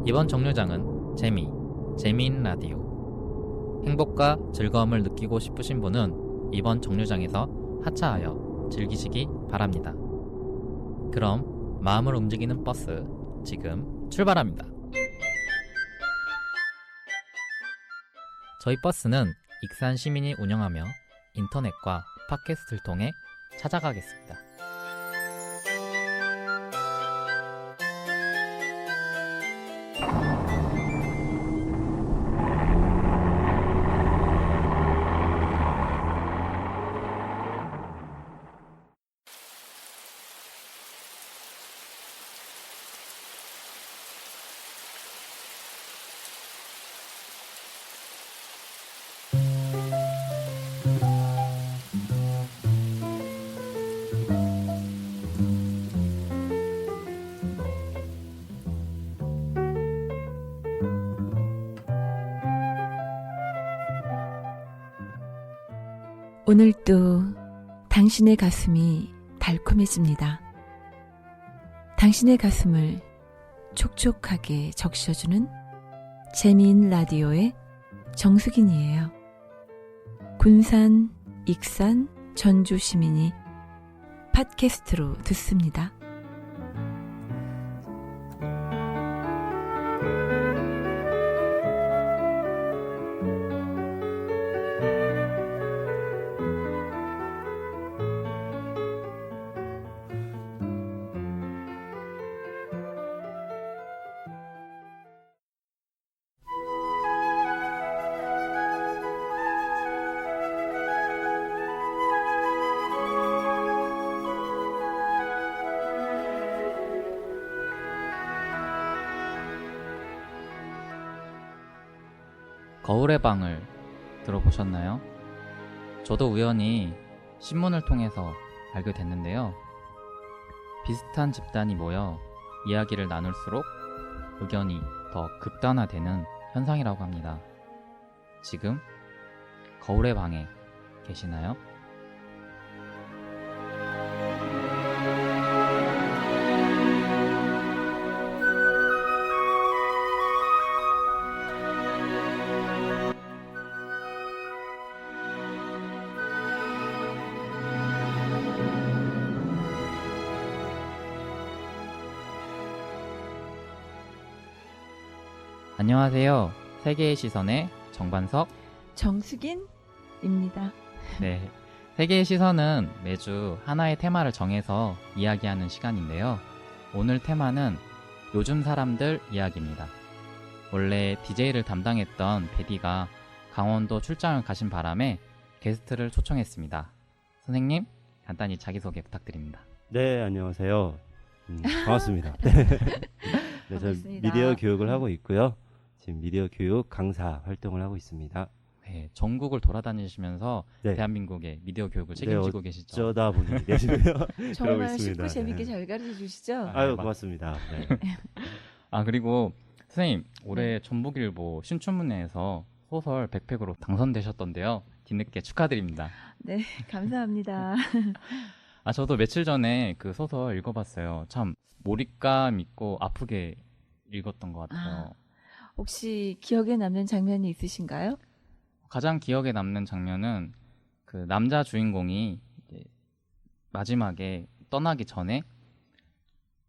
이번 정류장은 재미인 라디오. 행복과 즐거움을 느끼고 싶으신 분은 이번 정류장에서 하차하여 즐기시기 바랍니다. 그럼 마음을 움직이는 버스 지금 출발합니다. 저희 버스는 익산 시민이 운영하며 인터넷과 팟캐스트를 통해 찾아가겠습니다. 오늘도 당신의 가슴이 달콤해집니다. 당신의 가슴을 촉촉하게 적셔주는 재미인 라디오의 정숙인이에요. 군산, 익산, 전주 시민이 팟캐스트로 듣습니다. 거울의 방을 들어보셨나요? 저도 우연히 신문을 통해서 알게 됐는데요. 비슷한 집단이 모여 이야기를 나눌수록 의견이 더 극단화되는 현상이라고 합니다. 지금 거울의 방에 계시나요? 안녕하세요. 세계의 시선의 정반석 정숙인입니다. 네, 세계의 시선은 매주 하나의 테마를 정해서 이야기하는 시간인데요. 오늘 테마는 요즘 사람들 이야기입니다. 원래 DJ를 담당했던 베디가 강원도 출장을 가신 바람에 게스트를 초청했습니다. 선생님, 간단히 자기소개 부탁드립니다. 네, 안녕하세요. 반갑습니다. 네, 저 미디어 교육을 하고 있고요. 지금 미디어 교육 강사 활동을 하고 있습니다. 네, 전국을 돌아다니시면서 네. 대한민국의 미디어 교육을 책임지고 계시죠. 어쩌다 보니 계시고요. 정말 쉽고 재밌게 잘 가르쳐 주시죠? 아유, 고맙습니다. 네. 그리고 선생님, 올해 전북일보 신춘문예에서 소설 백팩으로 당선되셨던데요. 뒤늦게 축하드립니다. 네, 감사합니다. 저도 며칠 전에 그 소설 읽어봤어요. 참 몰입감 있고 아프게 읽었던 것 같아요. 혹시 기억에 남는 장면이 있으신가요? 가장 기억에 남는 장면은 그 남자 주인공이 이제 마지막에 떠나기 전에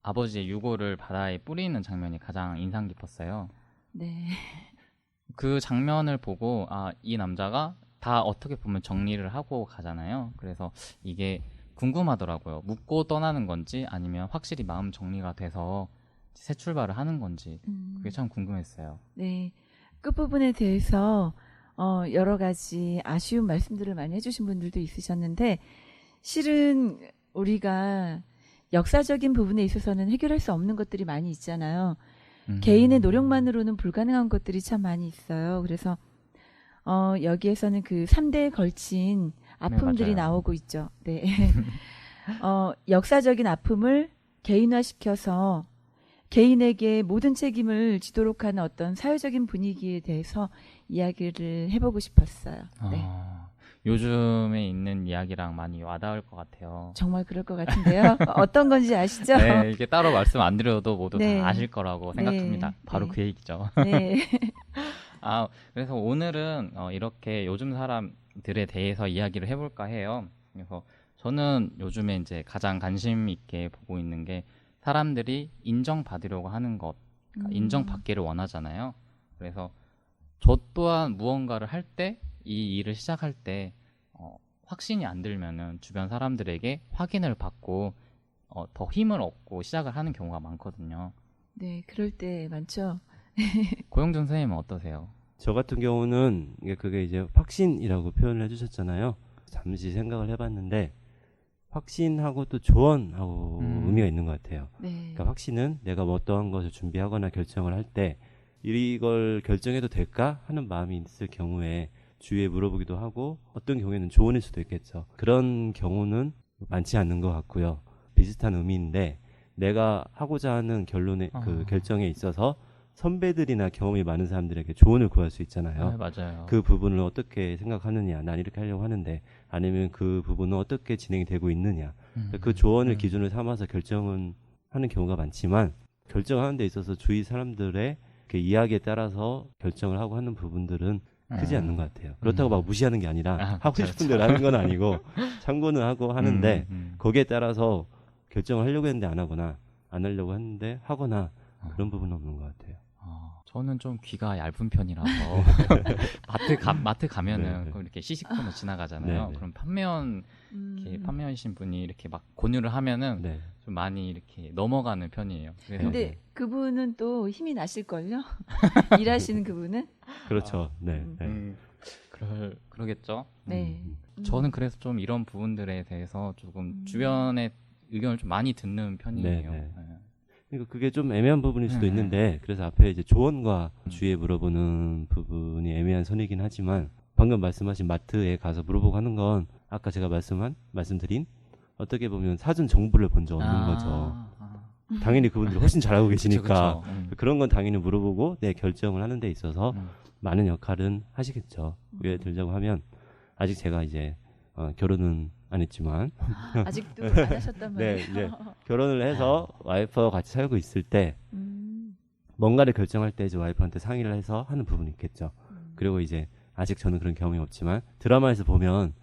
아버지의 유골을 바다에 뿌리는 장면이 가장 인상 깊었어요. 네. 그 장면을 보고 이 남자가 다 어떻게 보면 정리를 하고 가잖아요. 그래서 이게 궁금하더라고요. 묻고 떠나는 건지 아니면 확실히 마음 정리가 돼서 새 출발을 하는 건지 그게 참 궁금했어요. 네, 끝부분에 대해서 여러 가지 아쉬운 말씀들을 많이 해주신 분들도 있으셨는데 실은 우리가 역사적인 부분에 있어서는 해결할 수 없는 것들이 많이 있잖아요. 개인의 노력만으로는 불가능한 것들이 참 많이 있어요. 그래서 여기에서는 그 3대에 걸친 아픔들이 네, 나오고 있죠. 네. 역사적인 아픔을 개인화시켜서 개인에게 모든 책임을 지도록 하는 어떤 사회적인 분위기에 대해서 이야기를 해보고 싶었어요. 네. 요즘에 있는 이야기랑 많이 와닿을 것 같아요. 정말 그럴 것 같은데요. 어떤 건지 아시죠? 네, 이게 따로 말씀 안 드려도 모두 네. 다 아실 거라고 네. 생각합니다. 바로 네. 그 얘기죠. 네. 그래서 오늘은 이렇게 요즘 사람들에 대해서 이야기를 해볼까 해요. 그래서 저는 요즘에 이제 가장 관심 있게 보고 있는 게 사람들이 인정받으려고 하는 것, 그러니까 인정받기를 원하잖아요. 그래서 저 또한 무언가를 할 때, 이 일을 시작할 때 확신이 안 들면은 주변 사람들에게 확인을 받고 더 힘을 얻고 시작을 하는 경우가 많거든요. 네, 그럴 때 많죠. 고영준 선생님은 어떠세요? 저 같은 경우는 그게 이제 확신이라고 표현을 해주셨잖아요. 잠시 생각을 해봤는데 확신하고 또 조언하고 의미가 있는 것 같아요. 네. 그러니까 확신은 내가 뭐 어떠한 것을 준비하거나 결정을 할 때 이걸 결정해도 될까 하는 마음이 있을 경우에 주위에 물어보기도 하고 어떤 경우에는 조언일 수도 있겠죠. 그런 경우는 많지 않는 것 같고요. 비슷한 의미인데 내가 하고자 하는 결론의 그 결정에 있어서 선배들이나 경험이 많은 사람들에게 조언을 구할 수 있잖아요. 네, 맞아요. 그 부분을 어떻게 생각하느냐, 난 이렇게 하려고 하는데, 아니면 그 부분은 어떻게 진행이 되고 있느냐. 그 조언을 기준으로 삼아서 결정은 하는 경우가 많지만, 결정하는 데 있어서 주위 사람들의 그 이야기에 따라서 결정을 하고 하는 부분들은 크지 않는 것 같아요. 그렇다고 막 무시하는 게 아니라 하고 싶은 대로 하는 건 아니고 참고는 하고 하는데 거기에 따라서 결정을 하려고 했는데 안 하거나 안 하려고 했는데 하거나 그런 부분은 없는 것 같아요. 저는 좀 귀가 얇은 편이라서 마트 가면은 이렇게 시식코너 지나가잖아요. 그럼 판매원이신 분이 이렇게 막 권유를 하면은 좀 많이 이렇게 넘어가는 편이에요. 근데 그분은 또 힘이 나실걸요? 일하시는 그분은? 그렇죠. 네. 그러겠죠. 네. 저는 그래서 좀 이런 부분들에 대해서 조금 주변의 의견을 좀 많이 듣는 편이에요. 그러니까 그게 좀 애매한 부분일 수도 있는데 그래서 앞에 이제 조언과 주위에 물어보는 부분이 애매한 선이긴 하지만 방금 말씀하신 마트에 가서 물어보고 하는 건 아까 제가 말씀드린 어떻게 보면 사전 정보를 먼저 얻는 거죠. 당연히 그분들이 훨씬 잘 알고 계시니까 그런 건 당연히 물어보고 내 결정을 하는 데 있어서 많은 역할은 하시겠죠. 예를 들자고 하면 아직 제가 이제 결혼은 안 했지만 아직도 안 하셨단 말이에요. 네, 이제 결혼을 해서 와이프와 같이 살고 있을 때 뭔가를 결정할 때 이제 와이프한테 상의를 해서 하는 부분이 있겠죠. 그리고 이제 아직 저는 그런 경험이 없지만 드라마에서 보면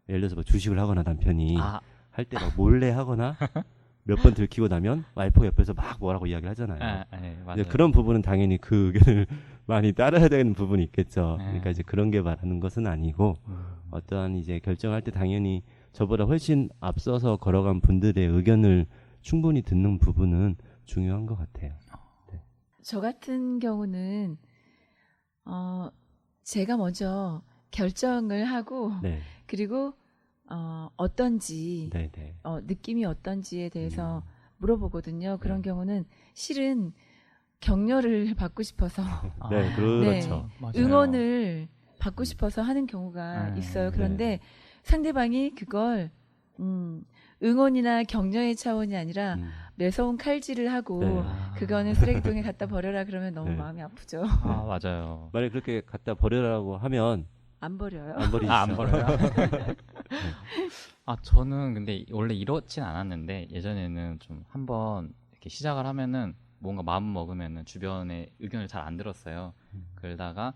예를 들어서 뭐 주식을 하거나 남편이 할 때 막 몰래 하거나 몇 번 들키고 나면 와이프가 옆에서 막 뭐라고 이야기를 하잖아요. 맞아요. 그런 부분은 당연히 그 의견을 많이 따라야 되는 부분이 있겠죠. 그러니까 이제 그런 게 말하는 것은 아니고 어떠한 이제 결정할 때 당연히 저보다 훨씬 앞서서 걸어간 분들의 의견을 충분히 듣는 부분은 중요한 것 같아요. 네. 저 같은 경우는 제가 먼저 결정을 하고 그리고 어떤지 느낌이 어떤지에 대해서 물어보거든요. 그런 경우는 실은 격려를 받고 싶어서 그렇죠. 응원을 받고 싶어서 하는 경우가 있어요. 그런데 상대방이 그걸 응원이나 격려의 차원이 아니라 매서운 칼질을 하고 그거는 쓰레기통에 갖다 버려라 그러면 너무 마음이 아프죠. 맞아요. 만약에 그렇게 갖다 버리라고 하면 안 버려요. 안 버리죠. 안 버려요? 저는 근데 원래 이렇진 않았는데 예전에는 좀 한번 이렇게 시작을 하면은 뭔가 마음 먹으면은 주변의 의견을 잘 안 들었어요. 그러다가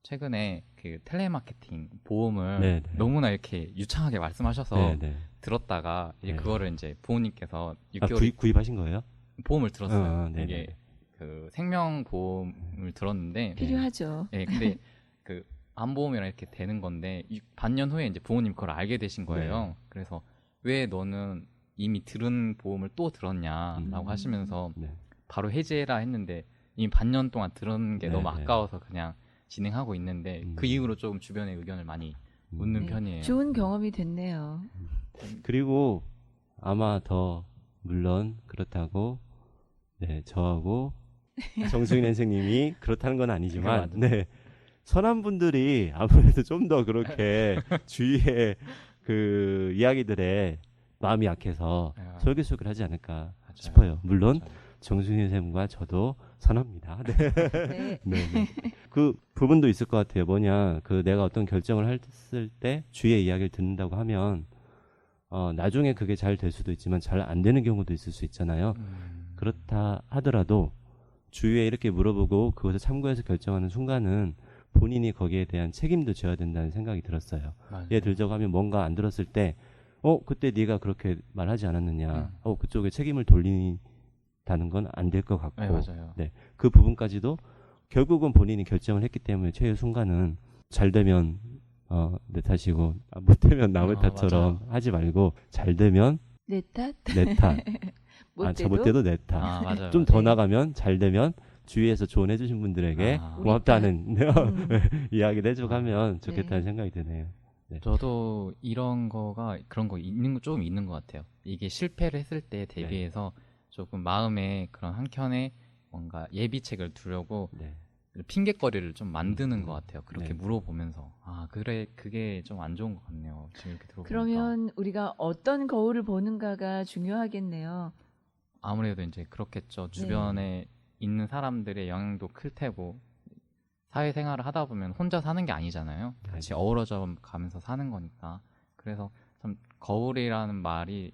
최근에 그 텔레마케팅 보험을 너무나 이렇게 유창하게 말씀하셔서 들었다가 이제 그거를 이제 부모님께서 6개월 구입하신 거예요? 보험을 들었어요. 이게 그 생명 보험을 들었는데 필요하죠. 네, 근데 그 암보험이랑 이렇게 되는 건데 반년 후에 이제 부모님 그걸 알게 되신 거예요. 그래서 왜 너는 이미 들은 보험을 또 들었냐라고 하시면서 바로 해지해라 했는데 이미 반년 동안 들은 게 너무 아까워서 그냥 진행하고 있는데 그 이후로 조금 주변의 의견을 많이 묻는 편이에요. 좋은 경험이 됐네요. 그리고 아마 더 물론 그렇다고 저하고 정수인 선생님이 그렇다는 건 아니지만 선한 분들이 아무래도 좀 더 그렇게 주위의 그 이야기들에 마음이 약해서 솔깃솔깃하지 않을까 싶어요. 물론 정수인 선생님과 저도 선합니다. 네. 네. 네, 네. 그 부분도 있을 것 같아요. 뭐냐, 그 내가 어떤 결정을 했을 때 주위의 이야기를 듣는다고 하면 나중에 그게 잘 될 수도 있지만 잘 안 되는 경우도 있을 수 있잖아요. 그렇다 하더라도 주위에 이렇게 물어보고 그것을 참고해서 결정하는 순간은 본인이 거기에 대한 책임도 져야 된다는 생각이 들었어요. 맞아요. 예를 들자고 하면 뭔가 안 들었을 때 그때 네가 그렇게 말하지 않았느냐. 그쪽에 책임을 돌린다는 건 안 될 것 같고. 네, 맞아요. 네, 그 부분까지도 결국은 본인이 결정을 했기 때문에 최후 순간은 잘 되면 내 탓이고 못 되면 남의 탓처럼 맞아요. 하지 말고 잘 되면 내 탓? 내 탓. 못 못 돼도? 돼도 내 탓. 맞아요. 좀 더 네. 나가면 잘 되면 주위에서 조언해 주신 분들에게 아. 고맙다는 음. 이야기를 해줘가면 좋겠다는 네. 생각이 드네요. 저도 이런 거가 그런 거 있는 거 좀 있는 것 같아요. 이게 실패를 했을 때 대비해서 조금 마음에 그런 한켠에 뭔가 예비책을 두려고 네. 핑계거리를 좀 만드는 것 같아요. 그렇게 네. 물어보면서 그래 그게 좀 안 좋은 것 같네요. 지금 이렇게 들어보니까 그러면 우리가 어떤 거울을 보는가가 중요하겠네요. 아무래도 이제 그렇겠죠. 네. 주변에 있는 사람들의 영향도 클 테고 사회생활을 하다 보면 혼자 사는 게 아니잖아요. 같이 네. 어우러져 가면서 사는 거니까. 그래서 참 거울이라는 말이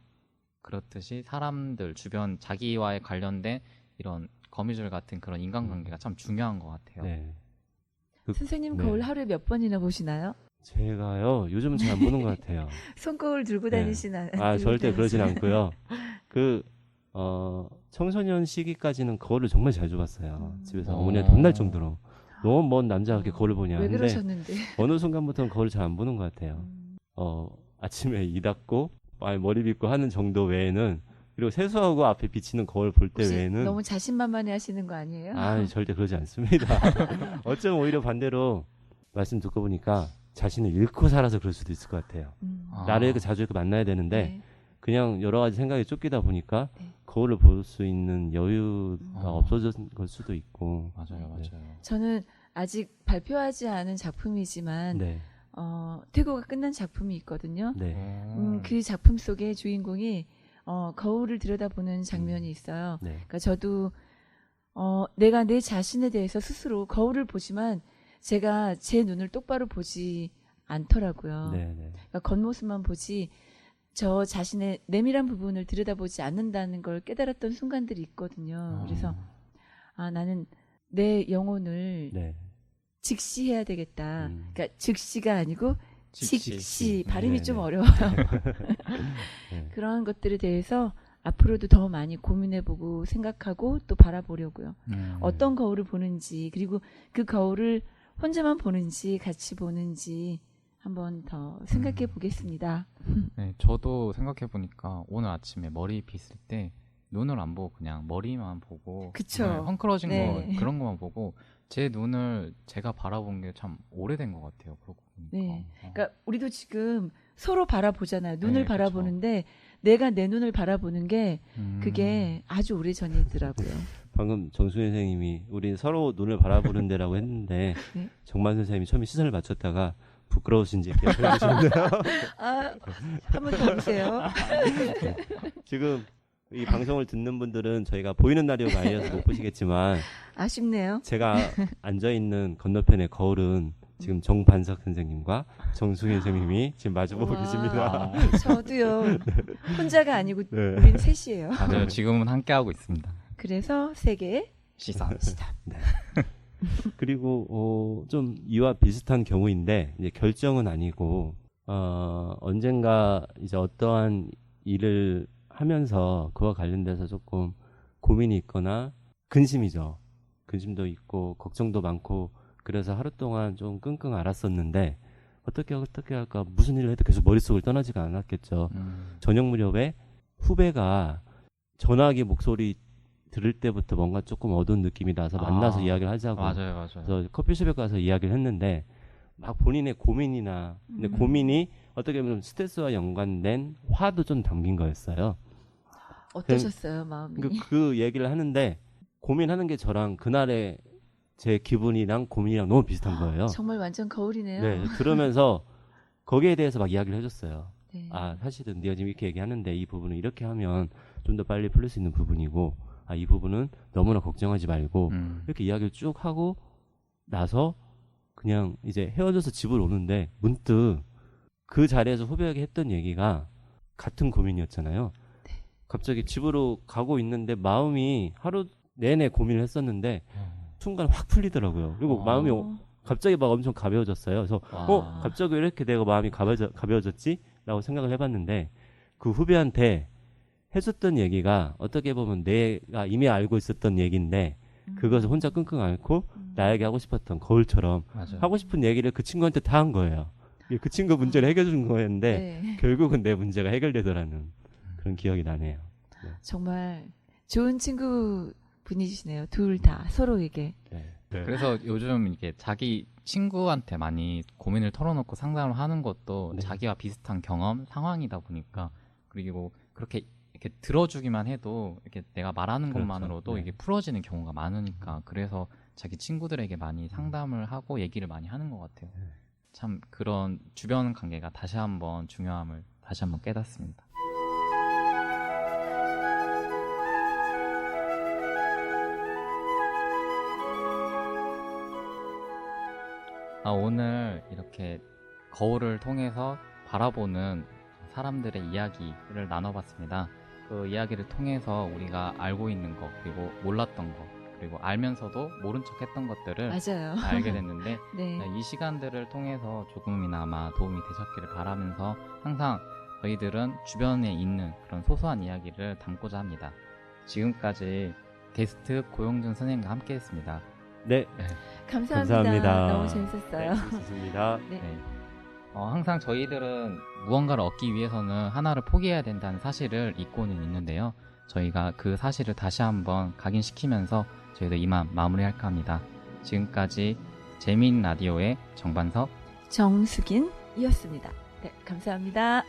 그렇듯이 사람들 주변 자기와의 관련된 이런 거미줄 같은 그런 인간관계가 참 중요한 것 같아요. 네. 선생님 네. 거울 하루에 몇 번이나 보시나요? 제가요 요즘은 잘 안 보는 것 같아요. 손거울 들고 네. 다니시나요? 절대 그러진 않고요. 청소년 시기까지는 거울을 정말 자주 봤어요. 집에서 어머니한테 혼날 정도로 너무 먼 남자가 그렇게 거울을 보냐. 왜 근데 그러셨는데? 어느 순간부터는 거울을 잘 안 보는 것 같아요. 아침에 이 닦고 머리 빗고 하는 정도 외에는, 그리고 세수하고 앞에 비치는 거울 볼 때 혹시 외에는 너무 자신만만해 하시는 거 아니에요? 절대 그러지 않습니다. 어쩌면 오히려 반대로 말씀 듣고 보니까 자신을 잃고 살아서 그럴 수도 있을 것 같아요. 나를 이렇게 자주 이렇게 만나야 되는데 네. 그냥 여러 가지 생각이 쫓기다 보니까 네. 거울을 볼 수 있는 여유가 없어진 걸 수도 있고. 맞아요, 네. 맞아요. 저는 아직 발표하지 않은 작품이지만 네, 퇴고가 끝난 작품이 있거든요. 네, 그 작품 속에 주인공이 거울을 들여다보는 장면이 있어요. 네, 그러니까 저도 내가 내 자신에 대해서 스스로 거울을 보지만 제가 제 눈을 똑바로 보지 않더라고요. 네, 네. 그러니까 겉모습만 보지 저 자신의 내밀한 부분을 들여다보지 않는다는 걸 깨달았던 순간들이 있거든요. 그래서 나는 내 영혼을 네. 직시해야 되겠다. 그러니까 즉시가 아니고 직시. 발음이 네, 좀 네. 어려워요. 네. 그런 것들에 대해서 앞으로도 더 많이 고민해보고 생각하고 또 바라보려고요. 어떤 거울을 보는지, 그리고 그 거울을 혼자만 보는지 같이 보는지 한번 더 생각해 보겠습니다. 네, 저도 생각해 보니까 오늘 아침에 머리 빗을 때 눈을 안 보고 그냥 머리만 보고 그쵸. 네, 헝클어진 네. 거 그런 것만 보고 제 눈을 제가 바라본 게 참 오래된 것 같아요. 그렇고 보니까. 네. 그러니까 우리도 지금 서로 바라보잖아요. 눈을 네, 바라보는데 내가 내 눈을 바라보는 게 그게 아주 오래 전이더라고요. 방금 정수 선생님이 우리 서로 눈을 바라보는 데라고 했는데 네. 정만 선생님이 처음에 시선을 맞췄다가 부끄러우신지 기억해 주시는데요. 한번 더 보세요. 지금 이 방송을 듣는 분들은 저희가 보이는 라디오가 아니어서 못 보시겠지만 아쉽네요. 제가 앉아 있는 건너편의 거울은 지금 정반석 선생님과 정승현 선생님이 지금 마주보고 와, 계십니다. 저도요. 혼자가 아니고 네. 우린 셋이에요. 맞아요. 지금은 함께 하고 있습니다. 그래서 세 개. 시선. 그리고 좀 이와 비슷한 경우인데 이제 결정은 아니고 언젠가 이제 어떠한 일을 하면서 그와 관련돼서 조금 고민이 있거나 근심이죠. 근심도 있고 걱정도 많고 그래서 하루 동안 좀 끙끙 앓았었는데 어떻게 할까 무슨 일을 해도 계속 머릿속을 떠나지가 않았겠죠. 저녁 무렵에 후배가 전화기 목소리 들을 때부터 뭔가 조금 어두운 느낌이 나서 만나서 이야기를 하자고. 맞아요. 그래서 커피숍에 가서 이야기를 했는데 막 본인의 고민이나 근데 고민이 어떻게 보면 스트레스와 연관된 화도 좀 담긴 거였어요. 어떠셨어요, 마음이? 그 얘기를 하는데 고민하는 게 저랑 그날의 제 기분이랑 고민이랑 너무 비슷한 거예요. 정말 완전 거울이네요. 네, 들으면서 거기에 대해서 막 이야기를 해줬어요. 네. 사실은 네가 지금 이렇게 얘기하는데 이 부분을 이렇게 하면 좀 더 빨리 풀릴 수 있는 부분이고 이 부분은 너무나 걱정하지 말고 음. 이렇게 이야기를 쭉 하고 나서 그냥 이제 헤어져서 집을 오는데 문득 그 자리에서 후배에게 했던 얘기가 같은 고민이었잖아요. 갑자기 집으로 가고 있는데 마음이 하루 내내 고민을 했었는데 순간 확 풀리더라고요. 그리고 마음이 갑자기 막 엄청 가벼워졌어요. 그래서 와. 갑자기 왜 이렇게 내가 마음이 가벼워졌지? 라고 생각을 해봤는데 그 후배한테 해줬던 얘기가 어떻게 보면 내가 이미 알고 있었던 얘기인데 그것을 혼자 끙끙 앓고 나에게 하고 싶었던 거울처럼 맞아요. 하고 싶은 얘기를 그 친구한테 다 한 거예요. 그 친구 문제를 해결해 준 거였는데 네. 결국은 내 문제가 해결되더라는 그런 기억이 나네요. 정말 좋은 친구 분이시네요. 둘 다 서로에게. 네. 그래서 요즘 이게 자기 친구한테 많이 고민을 털어놓고 상담을 하는 것도 네. 자기와 비슷한 경험, 상황이다 보니까 그리고 그렇게 이렇게 들어주기만 해도 이렇게 내가 말하는 그렇죠. 것만으로도 네. 이게 풀어지는 경우가 많으니까 그래서 자기 친구들에게 많이 상담을 하고 얘기를 많이 하는 것 같아요. 네. 참 그런 주변 관계가 다시 한번 중요함을 다시 한번 깨닫습니다. 오늘 이렇게 거울을 통해서 바라보는 사람들의 이야기를 나눠봤습니다. 그 이야기를 통해서 우리가 알고 있는 것, 그리고 몰랐던 것, 그리고 알면서도 모른 척 했던 것들을 맞아요. 알게 됐는데 네. 이 시간들을 통해서 조금이나마 도움이 되셨기를 바라면서 항상 저희들은 주변에 있는 그런 소소한 이야기를 담고자 합니다. 지금까지 게스트 고용준 선생님과 함께 했습니다. 네. 감사합니다. 감사합니다. 너무 재밌었어요. 네, 재밌었습니다. 네. 네. 항상 저희들은 무언가를 얻기 위해서는 하나를 포기해야 된다는 사실을 잊고는 있는데요. 저희가 그 사실을 다시 한번 각인시키면서 저희도 이만 마무리할까 합니다. 지금까지 재미있는 라디오의 정반석 정숙인이었습니다. 네, 감사합니다.